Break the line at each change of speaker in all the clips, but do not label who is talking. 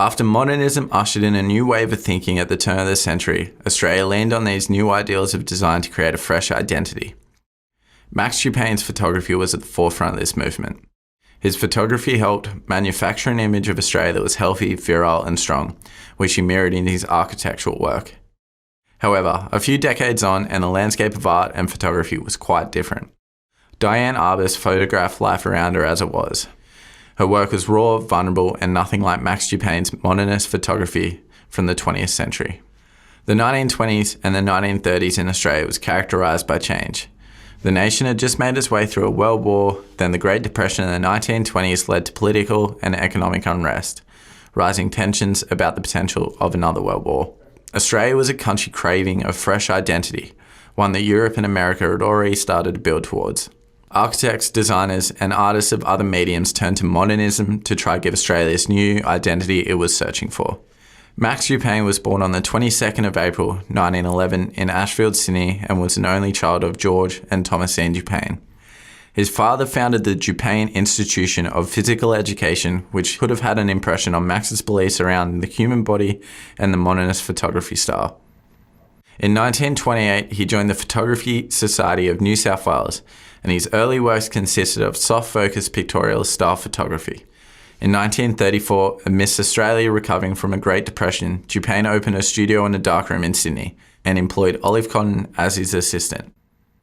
After modernism ushered in a new wave of thinking at the turn of the century, Australia leaned on these new ideals of design to create a fresh identity. Max Dupayne's photography was at the forefront of this movement. His photography helped manufacture an image of Australia that was healthy, virile and strong, which he mirrored in his architectural work. However, a few decades on and the landscape of art and photography was quite different. Diane Arbus photographed life around her as it was. Her work was raw, vulnerable and nothing like Max Dupayne's modernist photography from the 20th century. The 1920s and the 1930s in Australia was characterised by change. The nation had just made its way through a world war, then the Great Depression in the 1920s led to political and economic unrest, rising tensions about the potential of another world war. Australia was a country craving a fresh identity, one that Europe and America had already started to build towards. Architects, designers and artists of other mediums turned to modernism to try to give Australia this new identity it was searching for. Max Dupayne was born on the 22nd of April 1911 in Ashfield, Sydney, and was an only child of George and Thomasine Dupayne. His father founded the Dupayne Institution of Physical Education, which could have had an impression on Max's beliefs around the human body and the modernist photography style. In 1928, he joined the Photography Society of New South Wales, and his early works consisted of soft-focus pictorial style photography. In 1934, amidst Australia recovering from a Great Depression, Dupayne opened a studio in a darkroom in Sydney and employed Olive Cotton as his assistant.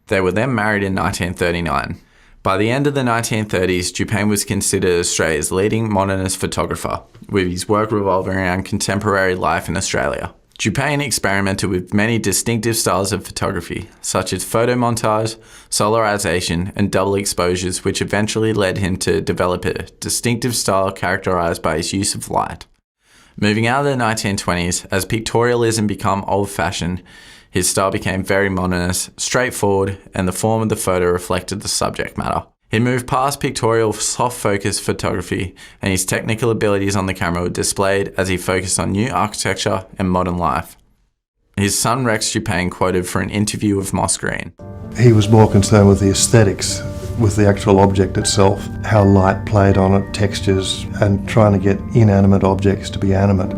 They were then married in 1939. By the end of the 1930s, Dupayne was considered Australia's leading modernist photographer, with his work revolving around contemporary life in Australia. Dupayne experimented with many distinctive styles of photography, such as photomontage, solarization, and double exposures, which eventually led him to develop a distinctive style characterized by his use of light. Moving out of the 1920s, as pictorialism became old-fashioned, his style became very modernist, straightforward, and the form of the photo reflected the subject matter. He moved past pictorial soft-focus photography, and his technical abilities on the camera were displayed as he focused on new architecture and modern life. His son Rex Dupayne quoted for an interview with Moss Green.
He was more concerned with the aesthetics, with the actual object itself, how light played on it, textures, and trying to get inanimate objects to be animate.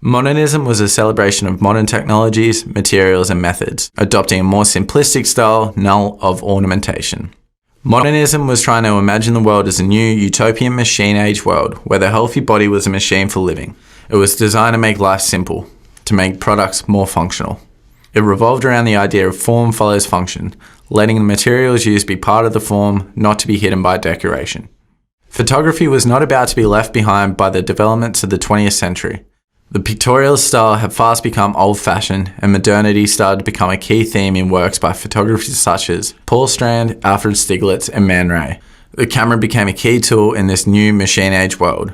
Modernism was a celebration of modern technologies, materials and methods, adopting a more simplistic style, null of ornamentation. Modernism was trying to imagine the world as a new utopian machine-age world where the healthy body was a machine for living. It was designed to make life simple, to make products more functional. It revolved around the idea of form follows function, letting the materials used be part of the form, not to be hidden by decoration. Photography was not about to be left behind by the developments of the 20th century. The pictorial style had fast become old-fashioned, and modernity started to become a key theme in works by photographers such as Paul Strand, Alfred Stieglitz and Man Ray. The camera became a key tool in this new machine-age world.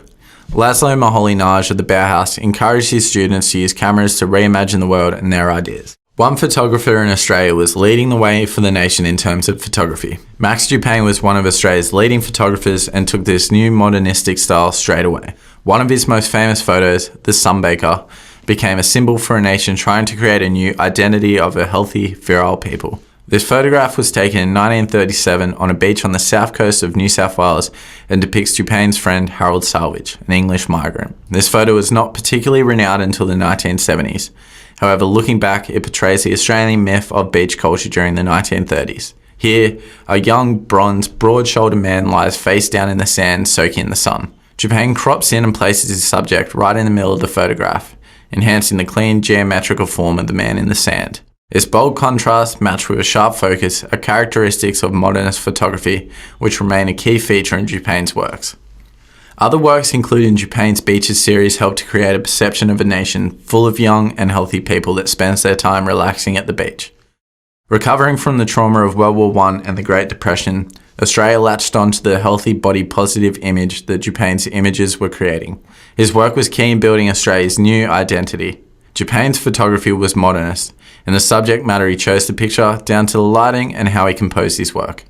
Laszlo Moholy-Nagy of the Bauhaus encouraged his students to use cameras to reimagine the world and their ideas. One photographer in Australia was leading the way for the nation in terms of photography. Max Dupayne was one of Australia's leading photographers and took this new modernistic style straight away. One of his most famous photos, the Sunbaker, became a symbol for a nation trying to create a new identity of a healthy, virile people. This photograph was taken in 1937 on a beach on the south coast of New South Wales and depicts Dupayne's friend Harold Salvage, an English migrant. This photo was not particularly renowned until the 1970s. However, looking back, it portrays the Australian myth of beach culture during the 1930s. Here, a young, bronze, broad-shouldered man lies face down in the sand, soaking in the sun. Dupayne crops in and places his subject right in the middle of the photograph, enhancing the clean, geometrical form of the man in the sand. This bold contrast, matched with a sharp focus, are characteristics of modernist photography, which remain a key feature in Dupayne's works. Other works including Dupayne's Beaches series helped to create a perception of a nation full of young and healthy people that spends their time relaxing at the beach. Recovering from the trauma of World War I and the Great Depression, Australia latched onto the healthy body positive image that Dupayne's images were creating. His work was key in building Australia's new identity. Dupayne's photography was modernist, and the subject matter he chose to picture down to the lighting and how he composed his work.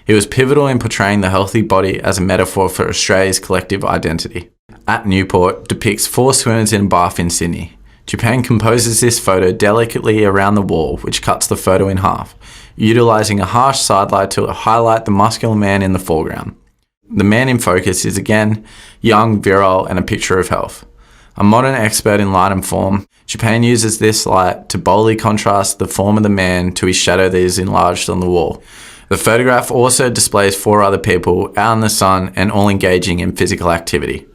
He was pivotal in portraying the healthy body as a metaphor for Australia's collective identity. At Newport depicts 4 swimmers in a bath in Sydney. Dupayne composes this photo delicately around the wall, which cuts the photo in half, utilising a harsh sidelight to highlight the muscular man in the foreground. The man in focus is again young, virile, and a picture of health. A modern expert in light and form, Japan uses this light to boldly contrast the form of the man to his shadow that is enlarged on the wall. The photograph also displays 4 other people out in the sun and all engaging in physical activity.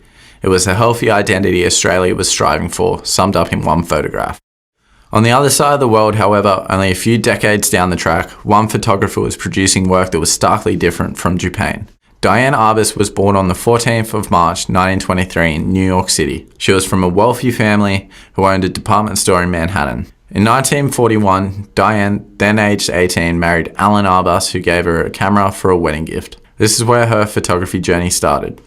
It was the healthy identity Australia was striving for, summed up in one photograph. On the other side of the world, however, only a few decades down the track, one photographer was producing work that was starkly different from Japan. Diane Arbus was born on the 14th of March 1923 in New York City. She was from a wealthy family who owned a department store in Manhattan. In 1941, Diane, then aged 18, married Alan Arbus, who gave her a camera for a wedding gift. This is where her photography journey started.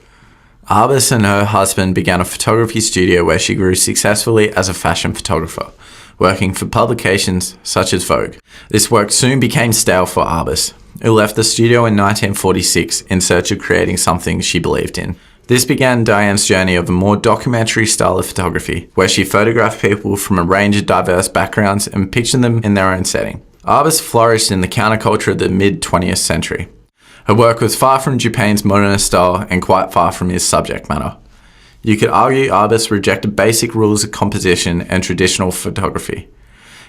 Arbus and her husband began a photography studio where she grew successfully as a fashion photographer, working for publications such as Vogue. This work soon became stale for Arbus, who left the studio in 1946 in search of creating something she believed in. This began Diane's journey of a more documentary style of photography, where she photographed people from a range of diverse backgrounds and pictured them in their own setting. Arbus flourished in the counterculture of the mid-20th century. Her work was far from Japan's modernist style and quite far from his subject matter. You could argue Arbus rejected basic rules of composition and traditional photography.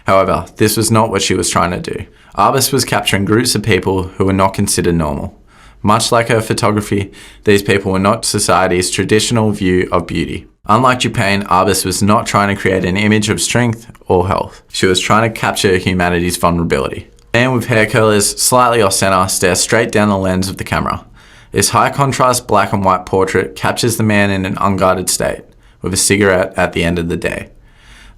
However, this was not what she was trying to do. Arbus was capturing groups of people who were not considered normal. Much like her photography, these people were not society's traditional view of beauty. Unlike Japan, Arbus was not trying to create an image of strength or health. She was trying to capture humanity's vulnerability. A man with hair curlers slightly off-center stares straight down the lens of the camera. This high-contrast black and white portrait captures the man in an unguarded state, with a cigarette at the end of the day.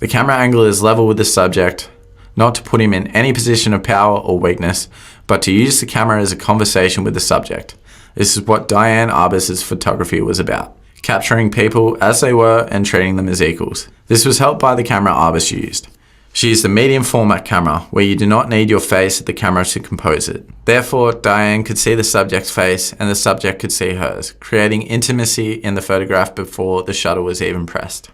The camera angle is level with the subject, not to put him in any position of power or weakness, but to use the camera as a conversation with the subject. This is what Diane Arbus's photography was about, capturing people as they were and treating them as equals. This was helped by the camera Arbus used. She used a medium format camera, where you do not need your face at the camera to compose it. Therefore, Diane could see the subject's face and the subject could see hers, creating intimacy in the photograph before the shutter was even pressed.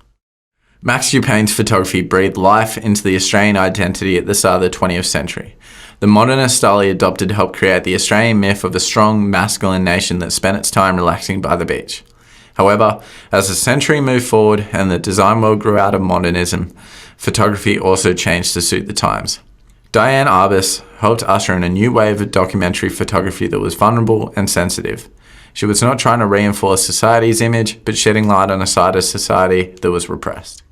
Max Dupain's photography breathed life into the Australian identity at the start of the 20th century. The modernist style he adopted helped create the Australian myth of a strong, masculine nation that spent its time relaxing by the beach. However, as the century moved forward and the design world grew out of modernism, photography also changed to suit the times. Diane Arbus helped usher in a new wave of documentary photography that was vulnerable and sensitive. She was not trying to reinforce society's image, but shedding light on a side of society that was repressed.